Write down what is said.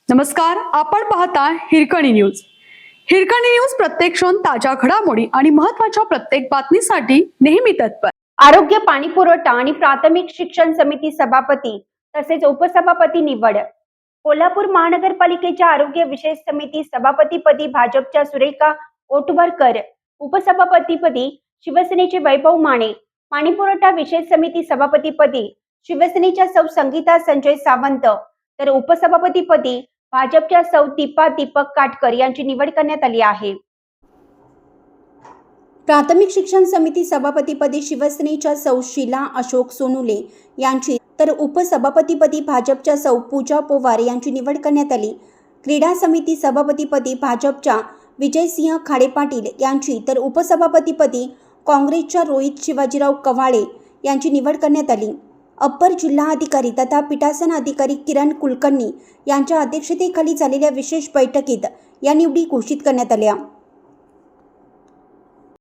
नमस्कार, आपण पाहता हिरकणी न्यूज. हिरकणी न्यूज प्रत्येक क्षण ताज्या घडामोडी आणि महत्त्वाच्या प्रत्येक बातमीसाठी नेहमी तत्पर. आरोग्य, पाणी पुरवठा आणि प्राथमिक शिक्षण समिती सभापती तसेच उपसभापती निवड. कोल्हापूर महानगरपालिकेच्या आरोग्य विशेष समिती सभापतीपदी भाजपच्या सुरेखा ओटवरकर, उपसभापतीपदी शिवसेनेचे वैभव माने, पाणी पुरवठा विशेष समिती सभापतीपदी शिवसेनेच्या सौ संगीता संजय सावंत, तर उपसभापतीपदी भाजपच्या सौ दीपा दीपक काटकर यांची निवड करण्यात आली आहे. प्राथमिक शिक्षण समिती सभापतीपदी शिवसेनेच्या सौ शीला अशोक सोनुले यांची, तर उपसभापतीपदी भाजपच्या सौ पूजा पोवार यांची निवड करण्यात आली. क्रीडा समिती सभापतीपदी भाजपच्या विजयसिंह खाडे पाटील यांची, तर उपसभापतीपदी काँग्रेसच्या रोहित शिवाजीराव कव्हाळे यांची निवड करण्यात आली. अप्पर जिल्हा अधिकारी तथा पीठासन अधिकारी किरण कुलकर्णी यांच्या अध्यक्षतेखाली झालेल्या विशेष बैठकीत या निवडी घोषित करण्यात आल्या.